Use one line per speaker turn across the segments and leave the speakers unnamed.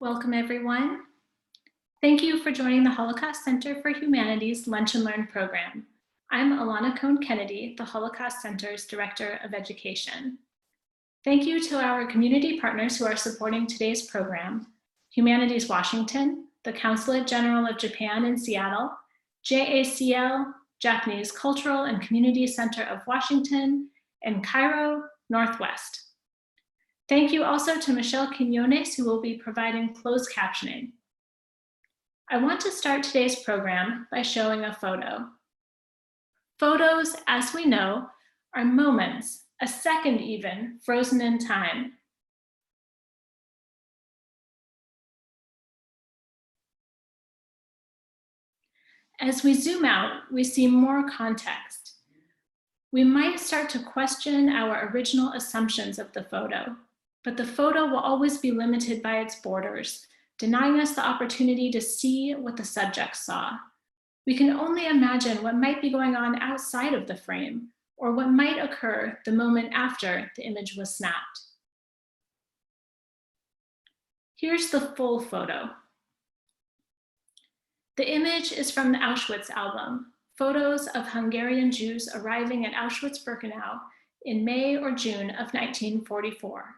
Welcome, everyone. Thank you for joining the Holocaust Center for Humanities Lunch and Learn program. I'm Alana Cohn-Kennedy, the Holocaust Center's Director of Education. Thank you to our community partners who are supporting today's program: Humanities Washington, the Consulate General of Japan in Seattle, JACL, Japanese Cultural and Community Center of Washington, and Cairo, Northwest. Thank you also to Michelle Quinones, who will be providing closed captioning. I want to start today's program by showing a photo. Photos, as we know, are moments, a second even, frozen in time. As we zoom out, we see more context. We might start to question our original assumptions of the photo, but the photo will always be limited by its borders, denying us the opportunity to see what the subject saw. We can only imagine what might be going on outside of the frame, or what might occur the moment after the image was snapped. Here's the full photo. The image is from the Auschwitz album, photos of Hungarian Jews arriving at Auschwitz-Birkenau in May or June of 1944.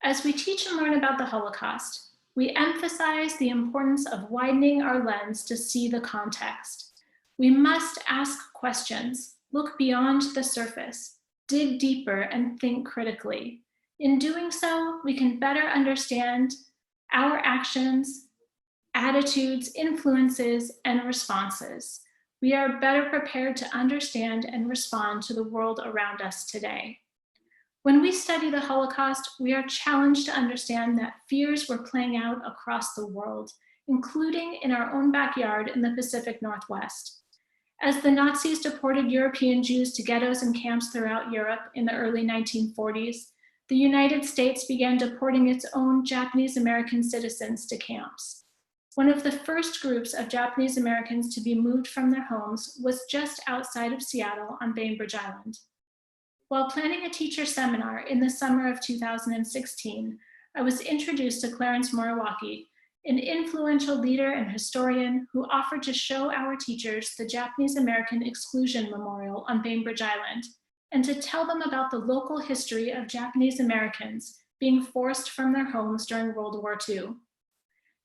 As we teach and learn about the Holocaust, we emphasize the importance of widening our lens to see the context. We must ask questions, look beyond the surface, dig deeper, and think critically. In doing so, we can better understand our actions, attitudes, influences, and responses. We are better prepared to understand and respond to the world around us today. When we study the Holocaust, we are challenged to understand that fears were playing out across the world, including in our own backyard in the Pacific Northwest. As the Nazis deported European Jews to ghettos and camps throughout Europe in the early 1940s, the United States began deporting its own Japanese American citizens to camps. One of the first groups of Japanese Americans to be moved from their homes was just outside of Seattle on Bainbridge Island. While planning a teacher seminar in the summer of 2016, I was introduced to Clarence Moriwaki, an influential leader and historian who offered to show our teachers the Japanese American Exclusion Memorial on Bainbridge Island, and to tell them about the local history of Japanese Americans being forced from their homes during World War II.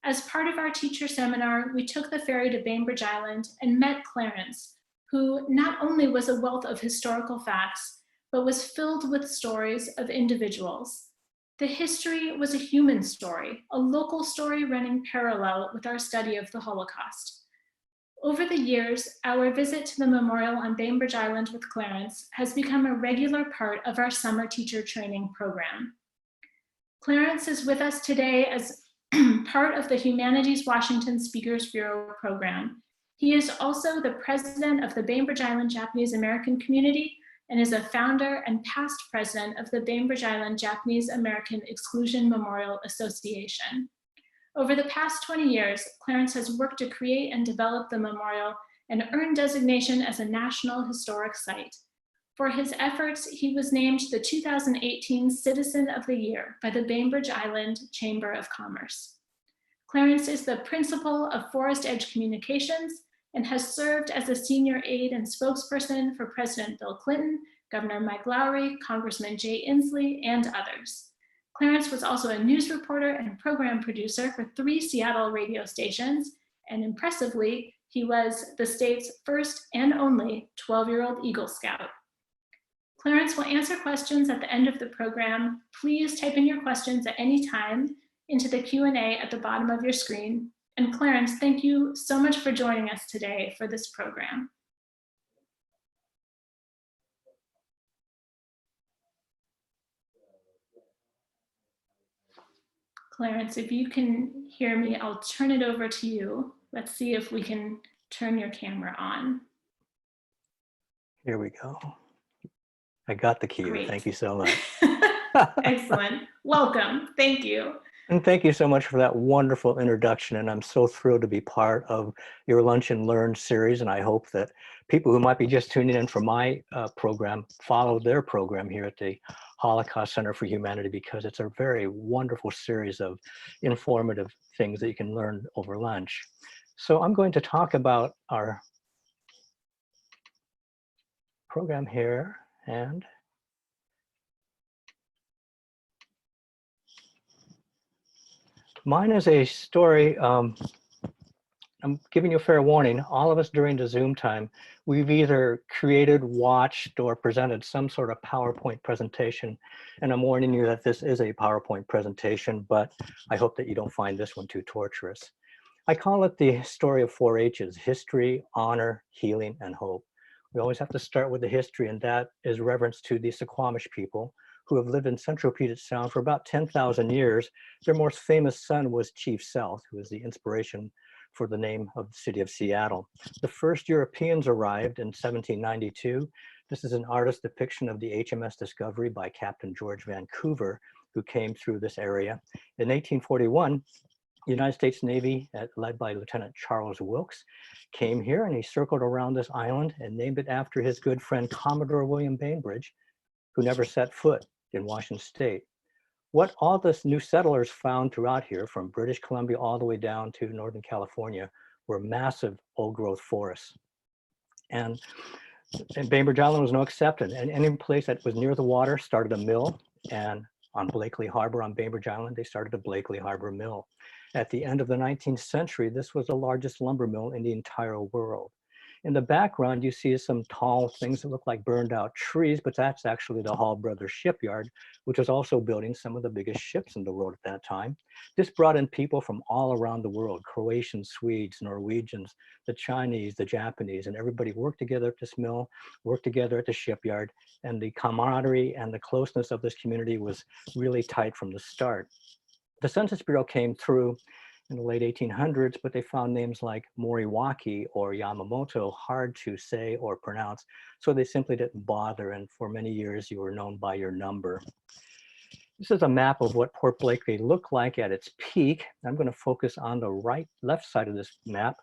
As part of our teacher seminar, we took the ferry to Bainbridge Island and met Clarence, who not only was a wealth of historical facts, but was filled with stories of individuals. The history was a human story, a local story running parallel with our study of the Holocaust. Over the years, our visit to the memorial on Bainbridge Island with Clarence has become a regular part of our summer teacher training program. Clarence is with us today as part of the Humanities Washington Speakers Bureau program. He is also the president of the Bainbridge Island Japanese American community and is a founder and past president of the Bainbridge Island Japanese American Exclusion Memorial Association. Over the past 20 years, Clarence has worked to create and develop the memorial and earned designation as a National Historic Site. For his efforts, he was named the 2018 Citizen of the Year by the Bainbridge Island Chamber of Commerce. Clarence is the principal of Forest Edge Communications and has served as a senior aide and spokesperson for President Bill Clinton, Governor Mike Lowry, Congressman Jay Inslee, and others. Clarence was also a news reporter and program producer for 3 Seattle radio stations, and impressively, he was the state's first and only 12-year-old Eagle Scout. Clarence will answer questions at the end of the program. Please type in your questions at any time into the Q&A at the bottom of your screen. And Clarence, thank you so much for joining us today for this program. Clarence, if you can hear me, I'll turn it over to you. Let's see if we can turn your camera on.
Here we go. I got the cue.
Great.
Thank you so much.
Excellent. Welcome. Thank you.
And thank you so much for that wonderful introduction. And I'm so thrilled to be part of your Lunch and Learn series. And I hope that people who might be just tuning in for my program follow their program here at the Holocaust Center for Humanity because it's a very wonderful series of informative things that you can learn over lunch. So I'm going to talk about our program here, and mine is a story. I'm giving you a fair warning. All of us during the Zoom time, we've either created, watched, or presented some sort of PowerPoint presentation. And I'm warning you that this is a PowerPoint presentation, but I hope that you don't find this one too torturous. I call it the story of 4 H's: history, honor, healing, and hope. We always have to start with the history, and that is reverence to the Suquamish people who have lived in Central Puget Sound for about 10,000 years. Their most famous son was Chief South, who was the inspiration for the name of the city of Seattle. The first Europeans arrived in 1792. This is an artist's depiction of the HMS Discovery by Captain George Vancouver, who came through this area. In 1841, the United States Navy, led by Lieutenant Charles Wilkes, came here, and he circled around this island and named it after his good friend Commodore William Bainbridge, who never set foot in Washington State. What all this new settlers found throughout here, from British Columbia all the way down to Northern California, were massive old growth forests. And Bainbridge Island was no exception. And any place that was near the water started a mill. And on Blakely Harbor on Bainbridge Island, they started a Blakely Harbor Mill. At the end of the 19th century, this was the largest lumber mill in the entire world. In the background, you see some tall things that look like burned out trees, but that's actually the Hall Brothers shipyard, which was also building some of the biggest ships in the world at that time. This brought in people from all around the world: Croatians, Swedes, Norwegians, the Chinese, the Japanese, and everybody worked together at this mill, worked together at the shipyard, and the camaraderie and the closeness of this community was really tight from the start. The Census Bureau came through in the late 1800s, but they found names like Moriwaki or Yamamoto hard to say or pronounce, so they simply didn't bother, and for many years you were known by your number. This is a map of what Port Blakely looked like at its peak. I'm going to focus on the left side of this map,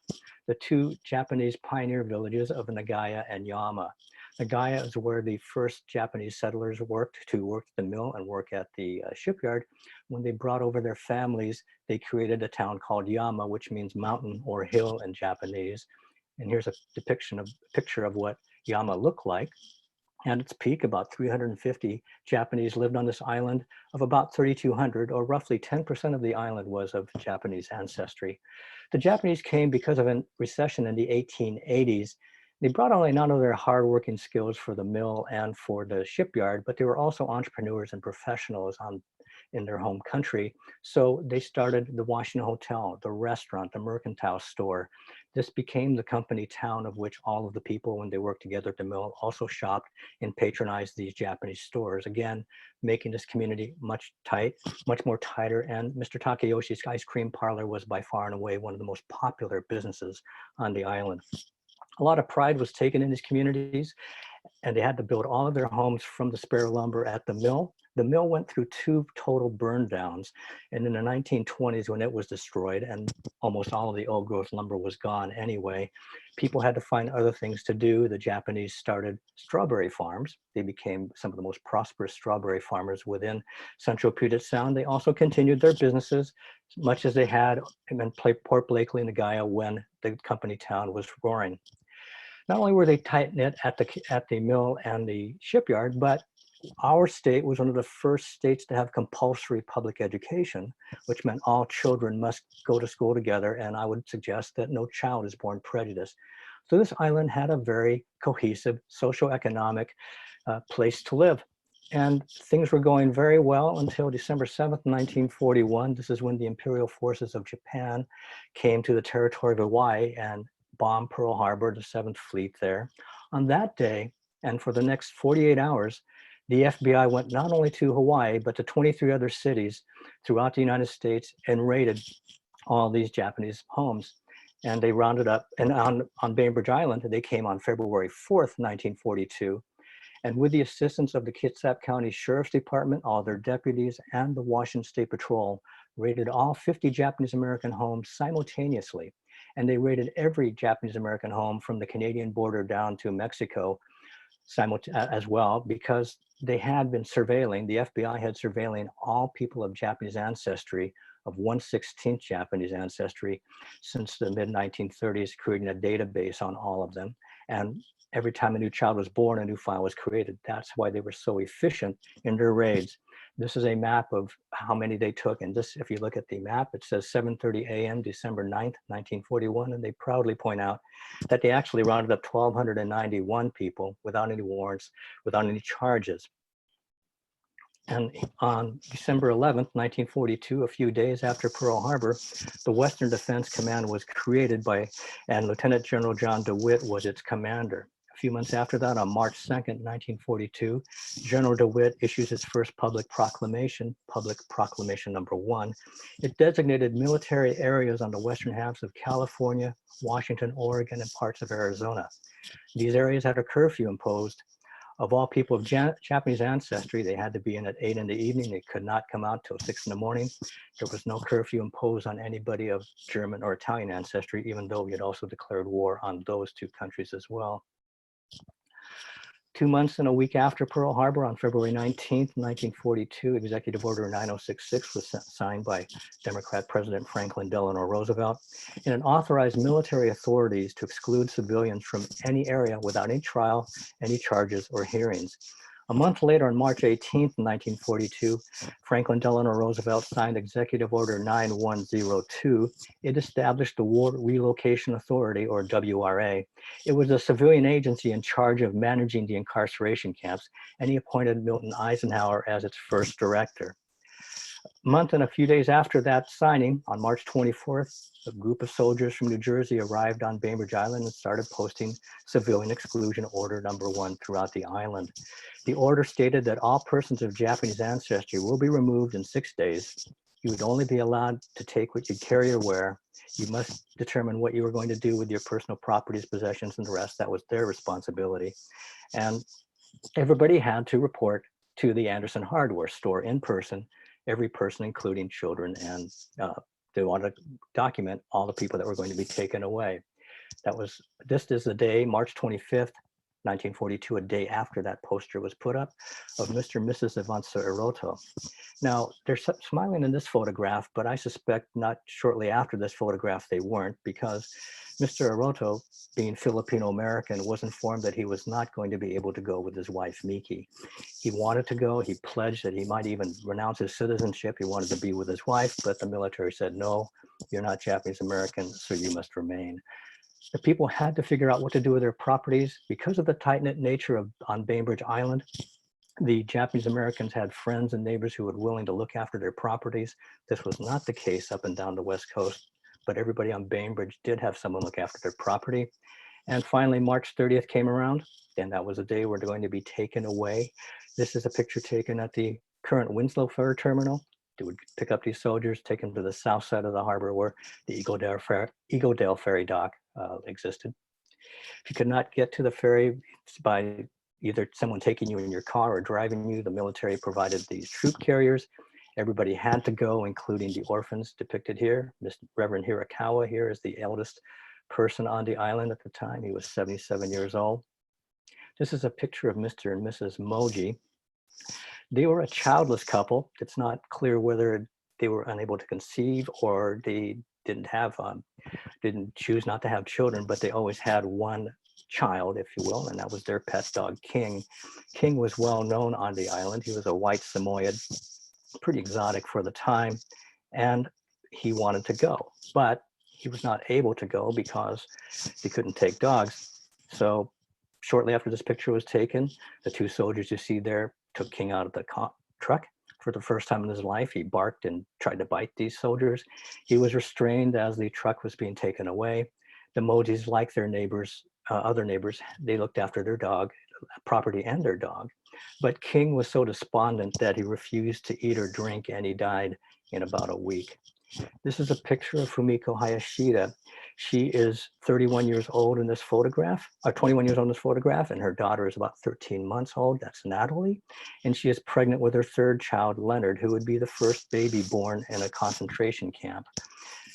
the 2 Japanese pioneer villages of Nagaya and Yama. Nagaya is where the first Japanese settlers worked at the mill and work at the shipyard. When they brought over their families, they created a town called Yama, which means mountain or hill in Japanese. And here's a picture of what Yama looked like. At its peak, about 350 Japanese lived on this island of about 3,200, or roughly 10% of the island was of Japanese ancestry. The Japanese came because of a recession in the 1880s. They brought only not only their hardworking skills for the mill and for the shipyard, but they were also entrepreneurs and professionals in their home country. So they started the Washington Hotel, the restaurant, the mercantile store. This became the company town of which all of the people, when they worked together at the mill, also shopped and patronized these Japanese stores, again, making this community much more tighter. And Mr. Takeyoshi's ice cream parlor was by far and away one of the most popular businesses on the island. A lot of pride was taken in these communities, and they had to build all of their homes from the spare lumber at the mill. The mill went through 2 total burn downs, and in the 1920s, when it was destroyed and almost all of the old growth lumber was gone anyway, people had to find other things to do. The Japanese started strawberry farms. They became some of the most prosperous strawberry farmers within Central Puget Sound. They also continued their businesses, much as they had in Port Blakely and Nagaya when the company town was roaring. Not only were they tight-knit at the mill and the shipyard, but our state was one of the first states to have compulsory public education, which meant all children must go to school together, and I would suggest that no child is born prejudiced. So this island had a very cohesive socioeconomic place to live. And things were going very well until December 7th, 1941. This is when the Imperial forces of Japan came to the territory of Hawaii and bombed Pearl Harbor, the 7th Fleet there. On that day, and for the next 48 hours, the FBI went not only to Hawaii, but to 23 other cities throughout the United States and raided all these Japanese homes. And they rounded up, and on Bainbridge Island, they came on February 4th, 1942. And with the assistance of the Kitsap County Sheriff's Department, all their deputies, and the Washington State Patrol, raided all 50 Japanese American homes simultaneously. And they raided every Japanese American home from the Canadian border down to Mexico as well, because they had been surveilling, the FBI had surveilling all people of Japanese ancestry, of 1/16 Japanese ancestry, since the mid-1930s, creating a database on all of them. And every time a new child was born, a new file was created. That's why they were so efficient in their raids. This is a map of how many they took. And this, if you look at the map, it says 7:30 a.m., December 9th, 1941. And they proudly point out that they actually rounded up 1,291 people without any warrants, without any charges. And on December 11th, 1942, a few days after Pearl Harbor, the Western Defense Command was created and Lieutenant General John DeWitt was its commander. A few months after that, on March 2nd, 1942, General DeWitt issues his first public proclamation number 1. It designated military areas on the western halves of California, Washington, Oregon, and parts of Arizona. These areas had a curfew imposed. Of all people of Japanese ancestry, they had to be in at 8 in the evening. They could not come out till 6 in the morning. There was no curfew imposed on anybody of German or Italian ancestry, even though we had also declared war on those two countries as well. 2 months and a week after Pearl Harbor, on February 19th, 1942, Executive Order 9066 was signed by Democrat President Franklin Delano Roosevelt, and it authorized military authorities to exclude civilians from any area without any trial, any charges, or hearings. A month later, on March 18th, 1942, Franklin Delano Roosevelt signed Executive Order 9102. It established the War Relocation Authority, or WRA. It was a civilian agency in charge of managing the incarceration camps, and he appointed Milton Eisenhower as its first director. A month and a few days after that signing, on March 24th, a group of soldiers from New Jersey arrived on Bainbridge Island and started posting Civilian Exclusion Order number 1 throughout the island. The order stated that all persons of Japanese ancestry will be removed in 6 days. You would only be allowed to take what you carry or wear. You must determine what you were going to do with your personal properties, possessions, and the rest. That was their responsibility. And everybody had to report to the Anderson hardware store in person, every person, including children, and they wanted to document all the people that were going to be taken away. This is the day, March 25th, 1942, a day after that poster was put up, of Mr. and Mrs. Ivansa Hiroto. Now, they're smiling in this photograph, but I suspect not shortly after this photograph they weren't, because Mr. Hiroto, being Filipino-American, was informed that he was not going to be able to go with his wife, Miki. He wanted to go. He pledged that he might even renounce his citizenship. He wanted to be with his wife, but the military said, no, you're not Japanese-American, so you must remain. The people had to figure out what to do with their properties. Because of the tight-knit nature on Bainbridge Island, the Japanese Americans had friends and neighbors who were willing to look after their properties. This was not the case up and down the West Coast, but everybody on Bainbridge did have someone look after their property. And finally, March 30th came around, and that was the day where they're going to be taken away. This is a picture taken at the current Winslow Ferry Terminal. They would pick up these soldiers, take them to the south side of the harbor where the Eagledale Ferry dock existed. If you could not get to the ferry by either someone taking you in your car or driving you, the military provided these troop carriers. Everybody had to go, including the orphans depicted here. Reverend Hirakawa here is the eldest person on the island at the time. He was 77 years old. This is a picture of Mr. and Mrs. Moji. They were a childless couple. It's not clear whether they were unable to conceive or they didn't choose not to have children, but they always had one child, if you will, and that was their pet dog, King. King was well known on the island. He was a white Samoyed, pretty exotic for the time, and he wanted to go, but he was not able to go because they couldn't take dogs. So shortly after this picture was taken, the two soldiers you see there took King out of the truck. For the first time in his life, he barked and tried to bite these soldiers. He was restrained as the truck was being taken away. The Mojis, like their neighbors, other neighbors, they looked after their dog, property and their dog. But King was so despondent that he refused to eat or drink, and he died in about a week. This is a picture of Fumiko Hayashida. She is 31 years old in this photograph, or 21 years old in this photograph, and her daughter is about 13 months old. That's Natalie. And she is pregnant with her third child, Leonard, who would be the first baby born in a concentration camp.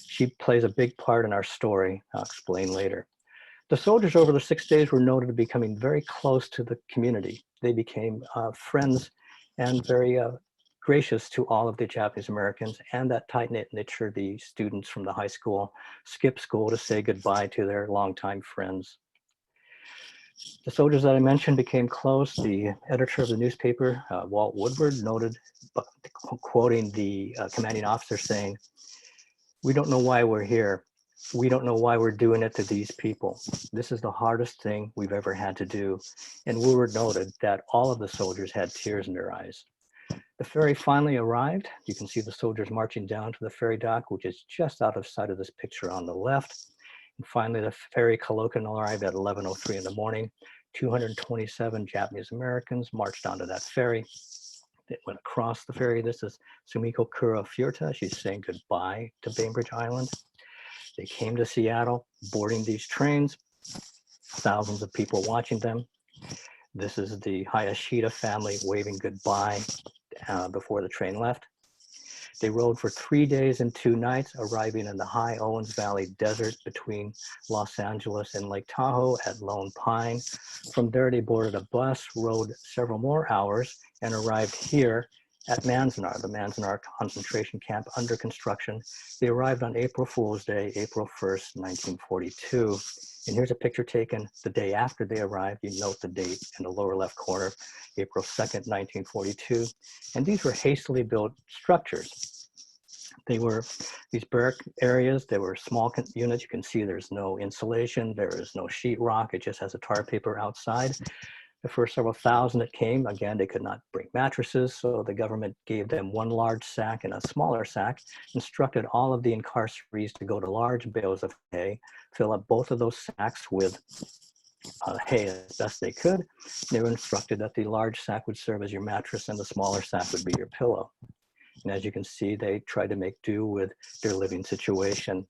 She plays a big part in our story. I'll explain later. The soldiers over the 6 days were noted to be becoming very close to the community. they became friends and very gracious to all of the Japanese Americans, and that tight-knit nature. The students from the high school skipped school to say goodbye to their longtime friends. The soldiers that I mentioned became close. The editor of the newspaper, Walt Woodward, noted, quoting the commanding officer, saying, "We don't know why we're here. We don't know why we're doing it to these people. This is the hardest thing we've ever had to do." And Woodward noted that all of the soldiers had tears in their eyes. The ferry finally arrived. You can see the soldiers marching down to the ferry dock, which is just out of sight of this picture on the left. And finally, the ferry Colocan arrived at 11:03 in the morning. 227 Japanese Americans marched onto that ferry. They went across the ferry. This is Sumiko Kura-Furta. She's saying goodbye to Bainbridge Island. They came to Seattle, boarding these trains, thousands of people watching them. This is the Hayashida family waving goodbye before the train left. They rode for 3 days and 2 nights, arriving in the high Owens Valley desert between Los Angeles and Lake Tahoe at Lone Pine. From there, they boarded a bus, rode several more hours, and arrived here at Manzanar, the Manzanar concentration camp under construction. They arrived on April Fool's Day, April 1st, 1942. And here's a picture taken the day after they arrived. You note the date in the lower left corner, April 2nd, 1942. And these were hastily built structures. They were these barrack areas. They were small units. You can see there's no insulation. There is no sheetrock. It just has a tar paper outside. The first several thousand that came, again, they could not bring mattresses, so the government gave them one large sack and a smaller sack, instructed all of the incarcerees to go to large bales of hay, fill up both of those sacks with hay as best they could. They were instructed that the large sack would serve as your mattress and the smaller sack would be your pillow. And as you can see, they tried to make do with their living situation.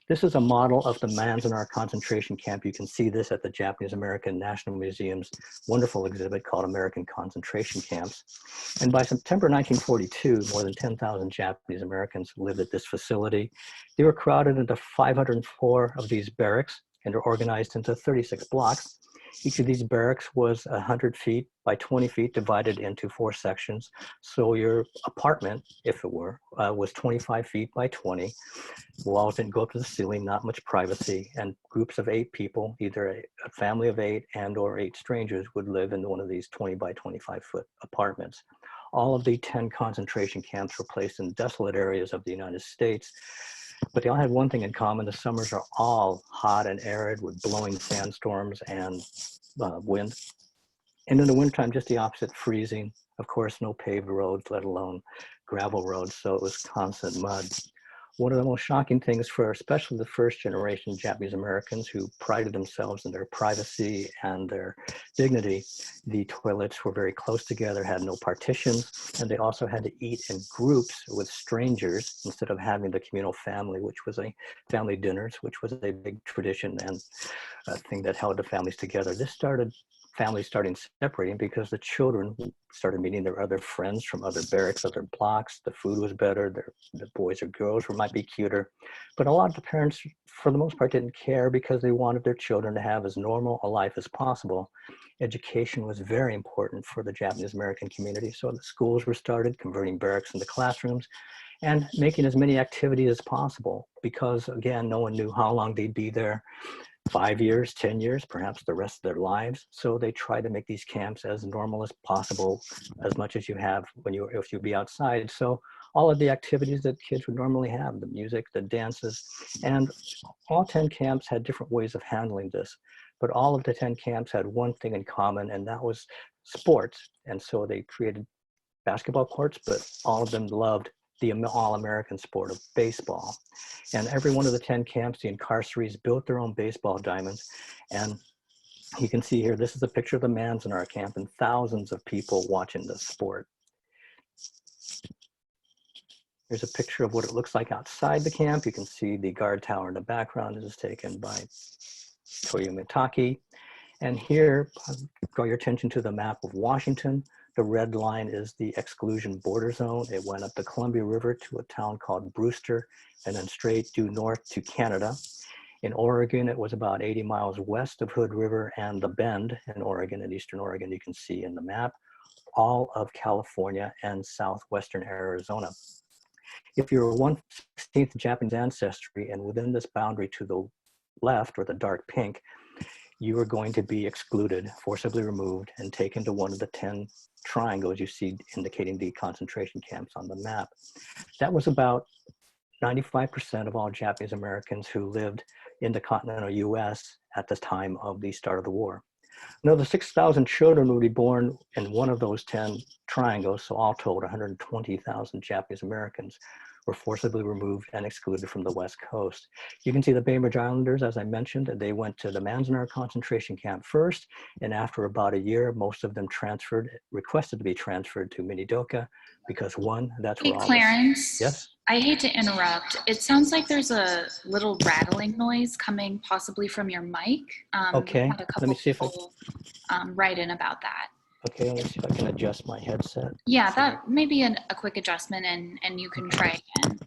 This is a model of the Manzanar concentration camp. You can see this at the Japanese American National Museum's wonderful exhibit called American Concentration Camps. And by September 1942, more than 10,000 Japanese Americans lived at this facility. They were crowded into 504 of these barracks and are organized into 36 blocks. Each of these barracks was 100 feet by 20 feet divided into 4 sections. So your apartment, if it were, was 25 feet by 20. Walls didn't go up to the ceiling, not much privacy, and groups of 8 people, either a family of 8 and or 8 strangers, would live in one of these 20 by 25 foot apartments. All of the 10 concentration camps were placed in desolate areas of the United States, but they all had one thing in common. The summers are all hot and arid with blowing sandstorms and wind. And in the wintertime, just the opposite, freezing. Of course, no paved roads, let alone gravel roads, so it was constant mud. One of the most shocking things for especially the first generation Japanese Americans who prided themselves in their privacy and their dignity, the toilets were very close together, had no partitions, and they also had to eat in groups with strangers instead of having the communal family, which was a family dinners, which was a big tradition and a thing that held the families together. This started families starting separating because the children started meeting their other friends from other barracks, other blocks. The food was better. The boys or girls might be cuter. But a lot of the parents, for the most part, didn't care because they wanted their children to have as normal a life as possible. Education was very important for the Japanese American community. So the schools were started, converting barracks into classrooms and making as many activities as possible because, again, no one knew how long they'd be there. 5 years, 10 years, perhaps the rest of their lives. So they try to make these camps as normal as possible, as much as you have if you be outside. So all of the activities that kids would normally have, the music, the dances, and all 10 camps had different ways of handling this. But all of the 10 camps had one thing in common, and that was sports. And so they created basketball courts, but all of them loved the all-American sport of baseball. And every one of the 10 camps, the incarcerees built their own baseball diamonds. And you can see here, this is a picture of the Manzanar camp and thousands of people watching the sport. Here's a picture of what it looks like outside the camp. You can see the guard tower in the background. This is taken by Toyo Mitaki. And here, I'll draw your attention to the map of Washington. The red line is the exclusion border zone. It went up the Columbia River to a town called Brewster and then straight due north to Canada. In Oregon, it was about 80 miles west of Hood River and the Bend in Oregon, in eastern Oregon, you can see in the map, all of California and southwestern Arizona. If you're 1/16th Japanese ancestry and within this boundary to the left, or the dark pink, you are going to be excluded, forcibly removed, and taken to one of the 10 triangles you see indicating the concentration camps on the map. That was about 95% of all Japanese Americans who lived in the continental US at the time of the start of the war. Another 6,000 children would be born in one of those 10 triangles, so all told, 120,000 Japanese Americans were forcibly removed and excluded from the West Coast. You can see the Bainbridge Islanders, as I mentioned, they went to the Manzanar concentration camp first, and after about a year, most of them requested to be transferred to Minidoka, because one, that's where all
Clarence,
yes?
I hate to interrupt. It sounds like there's a little rattling noise coming possibly from your mic.
Okay,
Had a couple
let me see if
people write in about that.
Okay, let me see if I can adjust my headset.
Yeah, that may be a quick adjustment, and you can try again.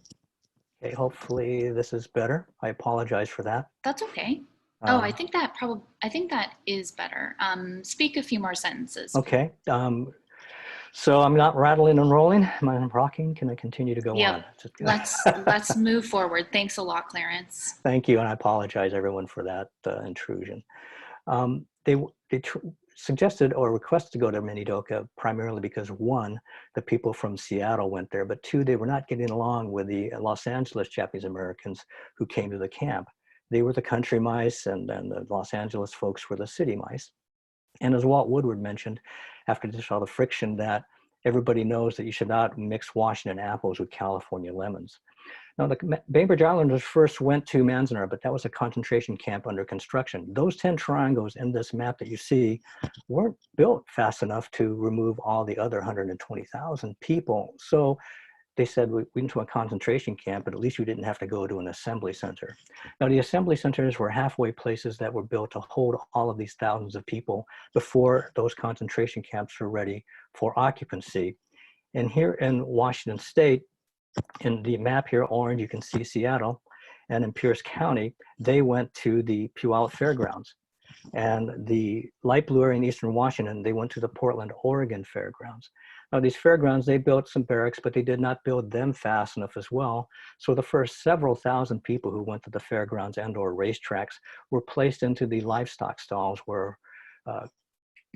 Okay, hopefully this is better. I apologize for that.
That's okay. I think that is better. Speak a few more sentences.
Okay. So I'm not rattling and rolling. Am I rocking? Can I continue to go on?
Let's move forward. Thanks a lot, Clarence.
Thank you, and I apologize everyone for that intrusion. They suggested or requested to go to Minidoka primarily because one, the people from Seattle went there, but two, they were not getting along with the Los Angeles Japanese Americans who came to the camp. They were the country mice, and then the Los Angeles folks were the city mice. And as Walt Woodward mentioned, after just all the friction, that everybody knows that you should not mix Washington apples with California lemons. Now, the Bainbridge Islanders first went to Manzanar, but that was a concentration camp under construction. Those 10 triangles in this map that you see weren't built fast enough to remove all the other 120,000 people. So they said, we went to a concentration camp, but at least we didn't have to go to an assembly center. Now, the assembly centers were halfway places that were built to hold all of these thousands of people before those concentration camps were ready for occupancy. And here in Washington State, in the map here, orange, you can see Seattle, and in Pierce County, they went to the Puyallup Fairgrounds. And the light blue area in Eastern Washington, they went to the Portland, Oregon Fairgrounds. Now, these fairgrounds, they built some barracks, but they did not build them fast enough as well. So the first several thousand people who went to the fairgrounds and or racetracks were placed into the livestock stalls where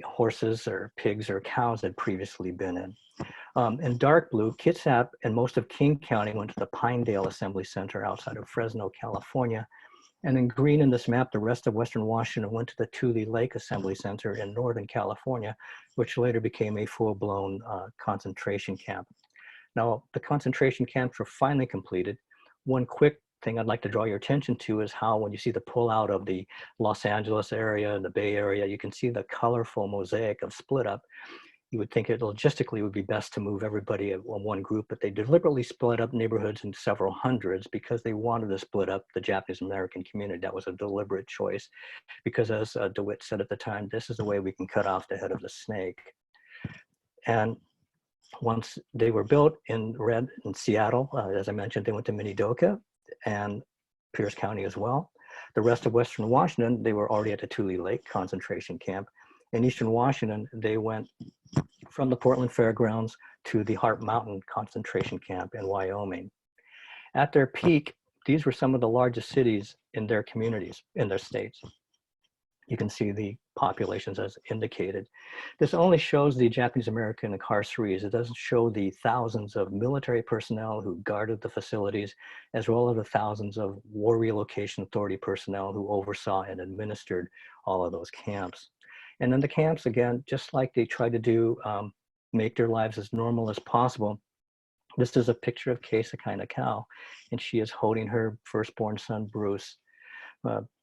horses or pigs or cows had previously been in. In dark blue, Kitsap and most of King County went to the Pinedale Assembly Center outside of Fresno, California. And in green in this map, the rest of Western Washington went to the Tule Lake Assembly Center in Northern California, which later became a full-blown concentration camp. Now, the concentration camps were finally completed. One quick thing I'd like to draw your attention to is how when you see the pullout of the Los Angeles area and the Bay Area, you can see the colorful mosaic of split up. You would think it logistically would be best to move everybody in one group, but they deliberately split up neighborhoods into several hundreds because they wanted to split up the Japanese American community. That was a deliberate choice because, as DeWitt said at the time, this is the way we can cut off the head of the snake. And once they were built in red in Seattle, as I mentioned, they went to Minidoka and Pierce County as well. The rest of Western Washington, they were already at the Tule Lake concentration camp. In Eastern Washington, they went from the Portland Fairgrounds to the Hart Mountain concentration camp in Wyoming. At their peak, these were some of the largest cities in their communities, in their states. You can see the populations as indicated. This only shows the Japanese American incarcerees. It doesn't show the thousands of military personnel who guarded the facilities, as well as the thousands of War Relocation Authority personnel who oversaw and administered all of those camps. And then the camps, again, just like they try to do, make their lives as normal as possible. This is a picture of Kei Sakina Cow, and she is holding her firstborn son, Bruce.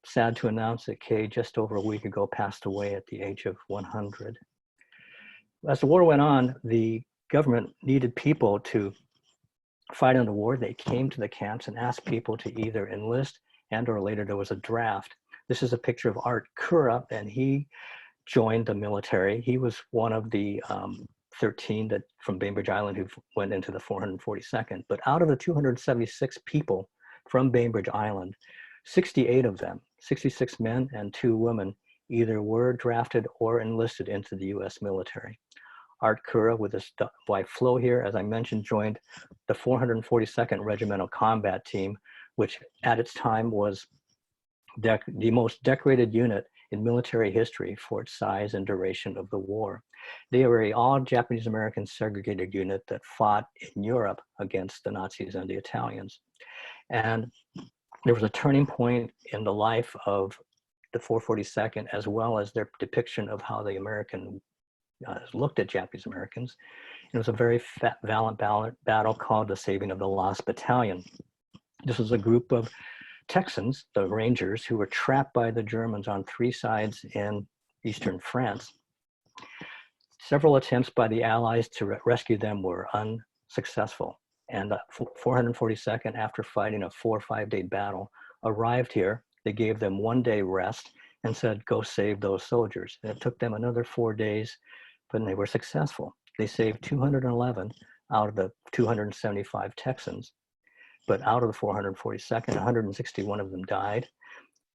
Sad to announce that Kei just over a week ago passed away at the age of 100. As the war went on, the government needed people to fight in the war. They came to the camps and asked people to either enlist and or later there was a draft. This is a picture of Art Kura, and he joined the military. He was one of the 13 that from Bainbridge Island who went into the 442nd. But out of the 276 people from Bainbridge Island, 68 of them, 66 men and 2 women, either were drafted or enlisted into the US military. Art Kura, with his wife Flo here, as I mentioned, joined the 442nd Regimental Combat Team, which at its time was the most decorated unit in military history for its size and duration of the war. They were an all-Japanese-American segregated unit that fought in Europe against the Nazis and the Italians. And there was a turning point in the life of the 442nd, as well as their depiction of how the American looked at Japanese Americans. It was a very valiant battle called the Saving of the Lost Battalion. This was a group of Texans, the Rangers, who were trapped by the Germans on 3 sides in eastern France. Several attempts by the Allies to rescue them were unsuccessful. And the 442nd, after fighting a 4 or 5 day battle, arrived here. They gave them 1 day rest and said, go save those soldiers. And it took them another 4 days, but they were successful. They saved 211 out of the 275 Texans. But out of the 442nd, 161 of them died.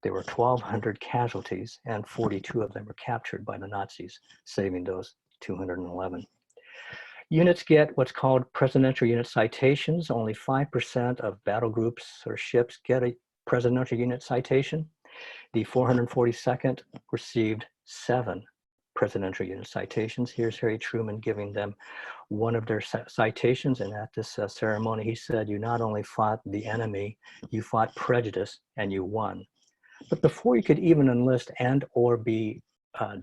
There were 1,200 casualties, and 42 of them were captured by the Nazis, saving those 211. Units get what's called presidential unit citations. Only 5% of battle groups or ships get a presidential unit citation. The 442nd received 7 presidential unit citations. Here's Harry Truman giving them one of their citations, and at this ceremony he said, you not only fought the enemy, you fought prejudice and you won. But before you could even enlist and or be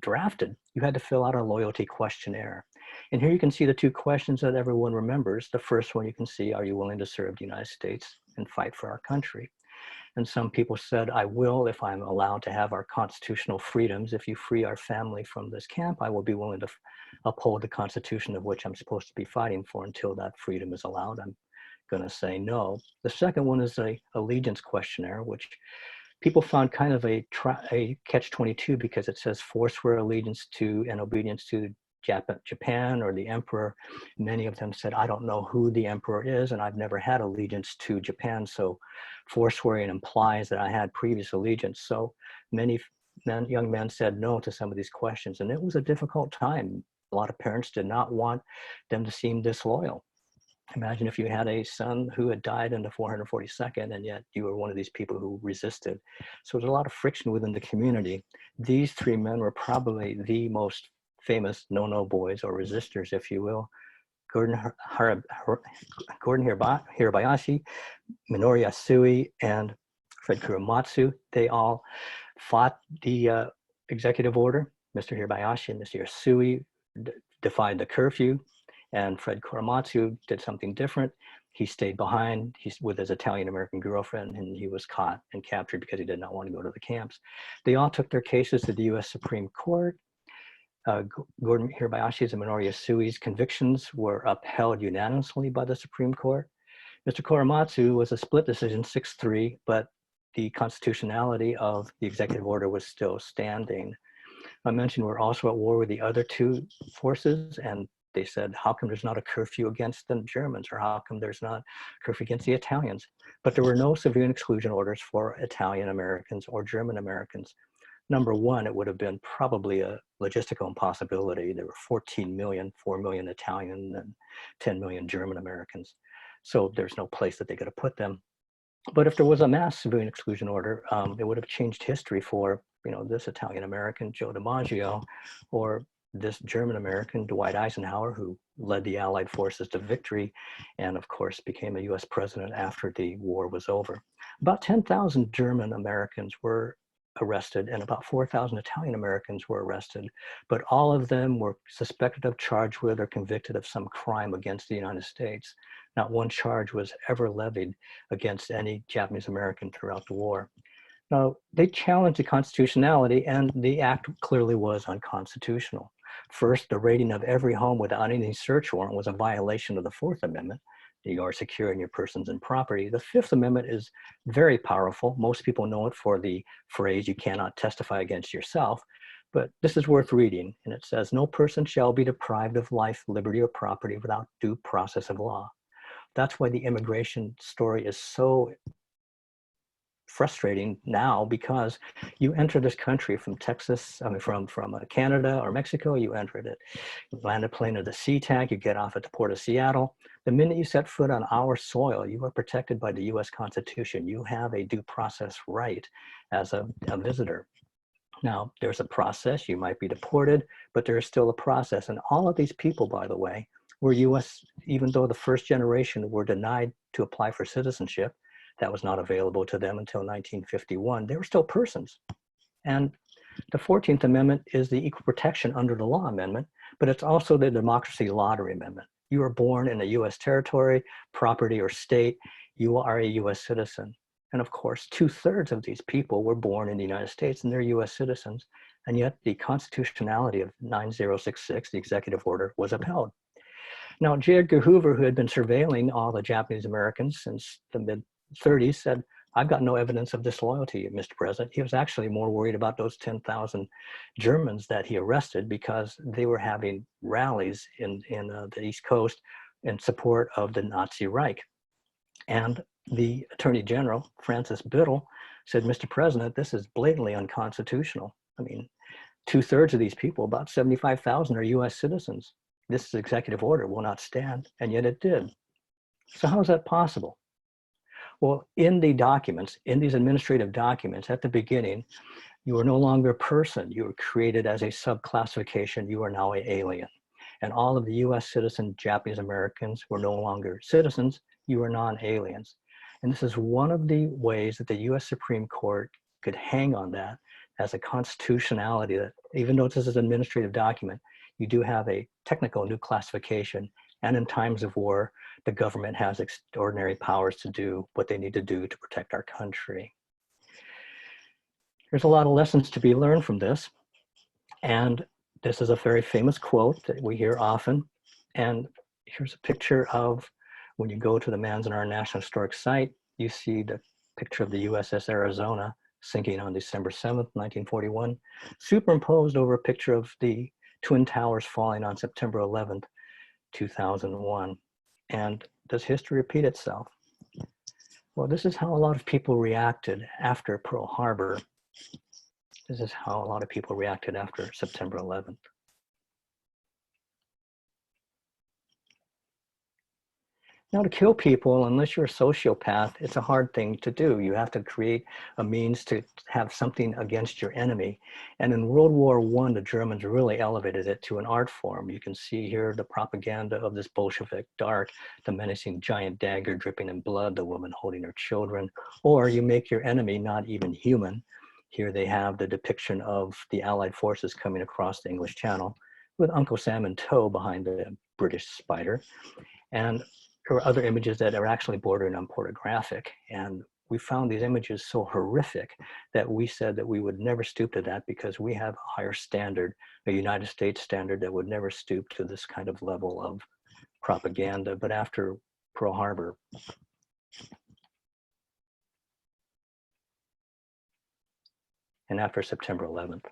drafted, you had to fill out a loyalty questionnaire. And here you can see the 2 questions that everyone remembers. The first one you can see, are you willing to serve the United States and fight for our country? And some people said, I will if I'm allowed to have our constitutional freedoms. If you free our family from this camp, I will be willing to uphold the Constitution of which I'm supposed to be fighting for until that freedom is allowed. I'm going to say no. The second one is a allegiance questionnaire, which people found kind of a catch-22 because it says forswear allegiance to and obedience to Japan or the emperor. Many of them said, I don't know who the emperor is and I've never had allegiance to Japan, so forswearing implies that I had previous allegiance. So many young men said no to some of these questions, and it was a difficult time. A lot of parents did not want them to seem disloyal. Imagine if you had a son who had died in the 442nd and yet you were one of these people who resisted. So there's a lot of friction within the community. These 3 men were probably the most famous no-no boys or resistors, if you will. Gordon Hirabayashi, Minori Yasui, and Fred Koromatsu. They all fought the executive order. Mr. Hirabayashi and Mr. Yasui defied the curfew, and Fred Koromatsu did something different. He stayed behind. He's with his Italian-American girlfriend, and he was caught and captured because he did not want to go to the camps. They all took their cases to the US Supreme Court. Gordon Hirabayashi's and Minori Yasui's convictions were upheld unanimously by the Supreme Court. Mr. Koromatsu was a split decision, 6-3, but the constitutionality of the executive order was still standing. I mentioned we're also at war with the other 2 forces, and they said, how come there's not a curfew against the Germans, or how come there's not a curfew against the Italians? But there were no civilian exclusion orders for Italian Americans or German Americans. Number one, it would have been probably a logistical impossibility. There were 14 million, 4 million Italian and 10 million German Americans. So there's no place that they could have put them. But if there was a mass civilian exclusion order, it would have changed history for, this Italian American, Joe DiMaggio, or this German American, Dwight Eisenhower, who led the Allied forces to victory and of course became a US president after the war was over. About 10,000 German Americans were arrested and about 4,000 Italian Americans were arrested, but all of them were suspected of, charged with, or convicted of some crime against the United States. Not one charge was ever levied against any Japanese American throughout the war. Now, they challenged the constitutionality, and the act clearly was unconstitutional. First, the raiding of every home without any search warrant was a violation of the 4th Amendment. You are securing your persons and property. The 5th Amendment is very powerful. Most people know it for the phrase, you cannot testify against yourself, but this is worth reading. And it says, no person shall be deprived of life, liberty, or property without due process of law. That's why the immigration story is so frustrating now because you enter this country from Texas, from Canada or Mexico, you enter it, you land a plane at the SeaTac, you get off at the port of Seattle. The minute you set foot on our soil, you are protected by the US Constitution. You have a due process right as a visitor. Now, there's a process, you might be deported, but there is still a process. And all of these people, by the way, were US, even though the first generation were denied to apply for citizenship, that was not available to them until 1951, they were still persons. And the 14th Amendment is the Equal Protection under the Law Amendment, but it's also the Democracy Lottery Amendment. You are born in a US territory, property, or state, you are a US citizen. And of course, 2/3 of these people were born in the United States and they're US citizens. And yet the constitutionality of 9066, the executive order, was upheld. Now, J. Edgar Hoover, who had been surveilling all the Japanese Americans since the mid-30s, said, I've got no evidence of disloyalty, Mr. President. He was actually more worried about those 10,000 Germans that he arrested because they were having rallies in the East Coast in support of the Nazi Reich. And the Attorney General, Francis Biddle, said, Mr. President, this is blatantly unconstitutional. I mean, 2/3 of these people, about 75,000, are US citizens. This executive order will not stand, and yet it did. So how is that possible? Well, in the documents, in these administrative documents, at the beginning, you are no longer a person. You were created as a subclassification. You are now an alien. And all of the US citizen Japanese Americans were no longer citizens. You are non-aliens. And this is one of the ways that the US Supreme Court could hang on that as a constitutionality that, even though this is an administrative document, you do have a technical new classification. And in times of war, the government has extraordinary powers to do what they need to do to protect our country. There's a lot of lessons to be learned from this. And this is a very famous quote that we hear often. And here's a picture of when you go to the Manzanar National Historic Site, you see the picture of the USS Arizona sinking on December 7th, 1941, superimposed over a picture of the Twin Towers falling on September 11th, 2001. And does history repeat itself? Well, this is how a lot of people reacted after Pearl Harbor. This is how a lot of people reacted after September 11th. Now, to kill people, unless you're a sociopath, it's a hard thing to do. You have to create a means to have something against your enemy. And in World War I, the Germans really elevated it to an art form. You can see here the propaganda of this Bolshevik dark, the menacing giant dagger dripping in blood, the woman holding her children, or you make your enemy not even human. Here they have the depiction of the Allied forces coming across the English Channel with Uncle Sam in tow behind the British Spider. And there were other images that are actually bordering on pornographic. And we found these images so horrific that we said that we would never stoop to that because we have a higher standard, a United States standard that would never stoop to this kind of level of propaganda. But after Pearl Harbor, and after September 11th,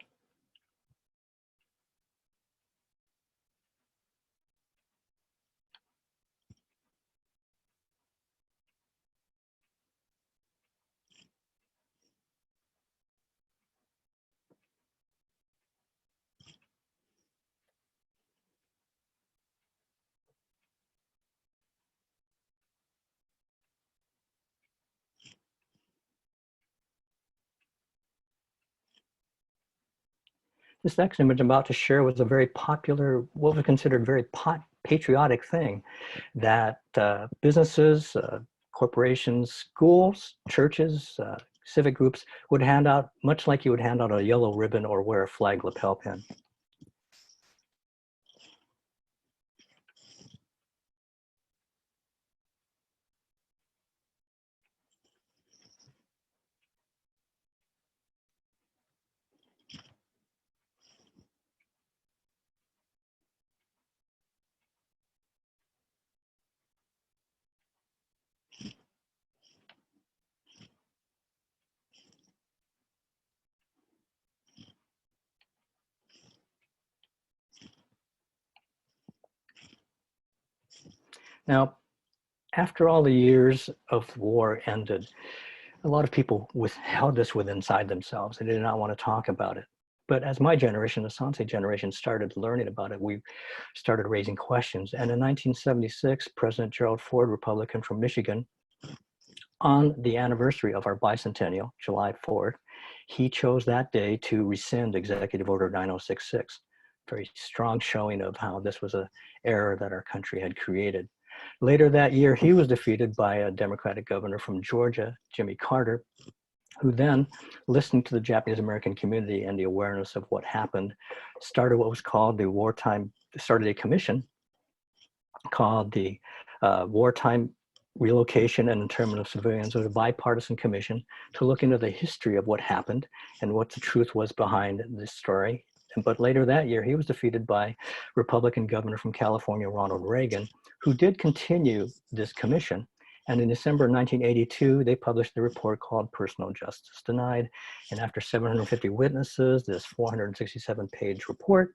this next image I'm about to share was a very popular, what was considered very patriotic thing that businesses, corporations, schools, churches, civic groups would hand out, much like you would hand out a yellow ribbon or wear a flag lapel pin. Now, after all the years of war ended, A lot of people held this inside themselves. They did not want to talk about it. But as my generation, the Sansei generation, started learning about it, we started raising questions. And in 1976, President Gerald Ford, Republican from Michigan, on the anniversary of our bicentennial, July 4th, he chose that day to rescind Executive Order 9066. Very strong showing of how this was an error that our country had created. Later that year, he was defeated by a Democratic governor from Georgia, Jimmy Carter, who then, listening to the Japanese American community and the awareness of what happened, started what was called started a commission called the Wartime Relocation and Internment of Civilians. It was a bipartisan commission to look into the history of what happened and what the truth was behind this story. But later that year, he was defeated by Republican governor from California, Ronald Reagan, who did continue this commission. And in December 1982, they published the report called Personal Justice Denied. And after 750 witnesses, this 467-page report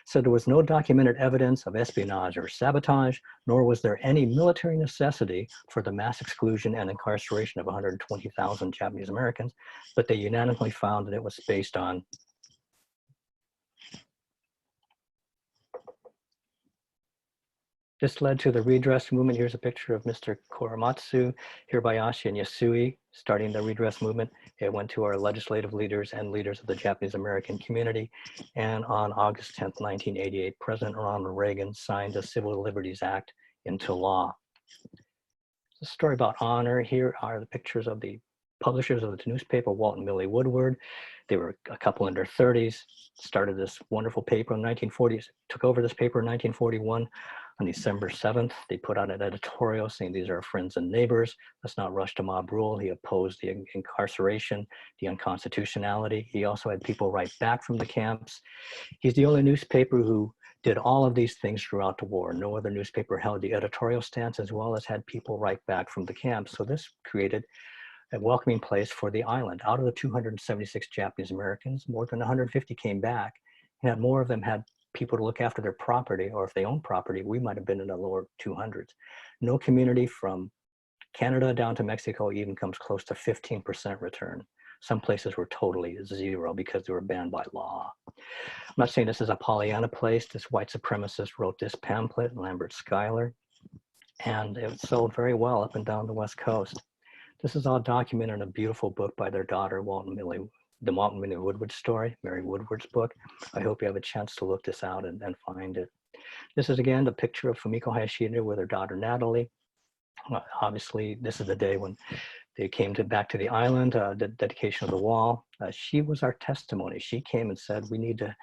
said there was no documented evidence of espionage or sabotage, nor was there any military necessity for the mass exclusion and incarceration of 120,000 Japanese Americans, but they unanimously found that it was based on This led to the redress movement. Here's a picture of Mr. Koromatsu, Hirabayashi, and Yasui starting the redress movement. It went to our legislative leaders and leaders of the Japanese American community. And on August 10th, 1988, President Ronald Reagan signed the Civil Liberties Act into law. A story about honor. Here are the pictures of the publishers of the newspaper, Walt and Millie Woodward. They were a couple in their 30s, started this wonderful paper in 1940s, took over this paper in 1941. On December 7th, they put out an editorial saying these are our friends and neighbors. Let's not rush to mob rule. He opposed the incarceration, the unconstitutionality. He also had people write back from the camps. He's the only newspaper who did all of these things throughout the war. No other newspaper held the editorial stance as well as had people write back from the camps. So this created a welcoming place for the island. Out of the 276 Japanese Americans, more than 150 came back, and more of them had people to look after their property, or if they own property, we might have been in the lower 200s. No community from Canada down to Mexico even comes close to 15% return. Some places were totally zero because they were banned by law. I'm not saying this is a Pollyanna place. This white supremacist wrote this pamphlet, Lambert Schuyler, and it sold very well up and down the West Coast. This is all documented in a beautiful book by their daughter, Walt and Millie, the Walt and Millie Woodward story, Mary Woodward's book. I hope you have a chance to look this out and find it. This is again the picture of Fumiko Hayashida with her daughter Natalie. Obviously, this is the day when they came back to the island, the dedication of the wall. She was our testimony. She came and said, we need to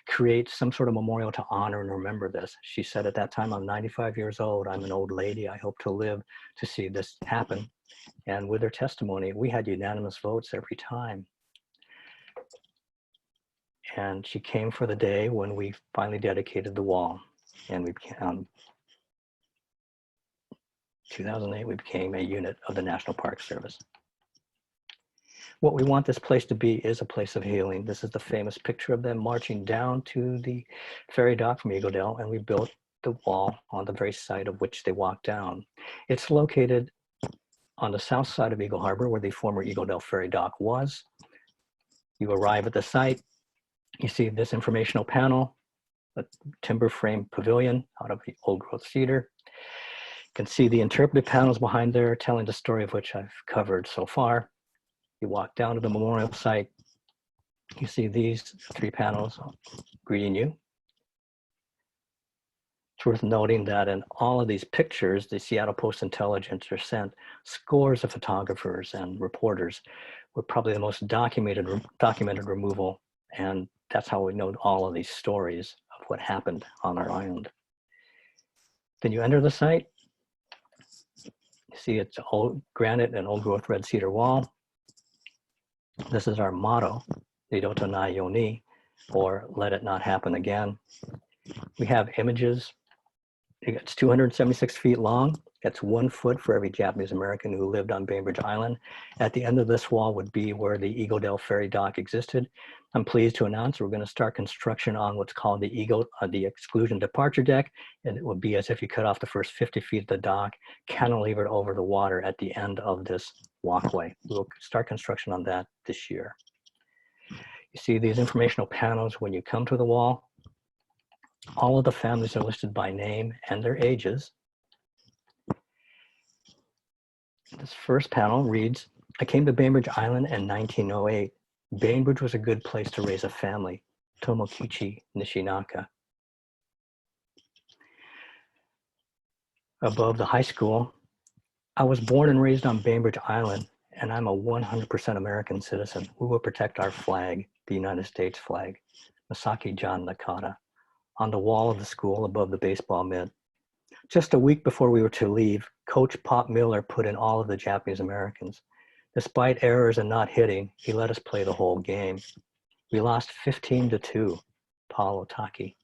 create some sort of memorial to honor and remember this. She said at that time, I'm 95 years old. I'm an old lady. I hope to live to see this happen. And with her testimony, we had unanimous votes every time. And she came for the day when we finally dedicated the wall. And we became, 2008, we became a unit of the National Park Service. What we want this place to be is a place of healing. This is the famous picture of them marching down to the ferry dock from Eagle Dale, and we built the wall on the very site of which they walked down. It's located on the south side of Eagle Harbor, where the former Eagle Dale ferry dock was. You arrive at the site, you see this informational panel, a timber frame pavilion out of the old growth cedar. You can see the interpretive panels behind there telling the story of which I've covered so far. You walk down to the memorial site, you see these 3 panels greeting you. It's worth noting that in all of these pictures, the Seattle Post-Intelligencer sent scores of photographers and reporters with probably the most documented removal, and that's how we know all of these stories of what happened on our island. Then you enter the site. You see it's old granite and old growth red cedar wall. This is our motto, Nidoto nai yoni, or let it not happen again. We have images. It's 276 feet long. It's 1 foot for every Japanese American who lived on Bainbridge Island. At the end of this wall would be where the Eagledale Ferry dock existed. I'm pleased to announce we're going to start construction on what's called the Exclusion departure deck, and it will be as if you cut off the first 50 feet of the dock, cantilevered over the water at the end of this walkway. We'll start construction on that this year. You see these informational panels when you come to the wall. All of the families are listed by name and their ages. This first panel reads, I came to Bainbridge Island in 1908. Bainbridge was a good place to raise a family. Tomokichi Nishinaka. Above the high school, I was born and raised on Bainbridge Island, and I'm a 100% American citizen. We will protect our flag, the United States flag. Masaki John Nakata. On the wall of the school above the baseball mitt. Just a week before we were to leave, Coach Pop Miller put in all of the Japanese Americans. Despite errors and not hitting, he let us play the whole game. We lost 15-2, Paul Otaki.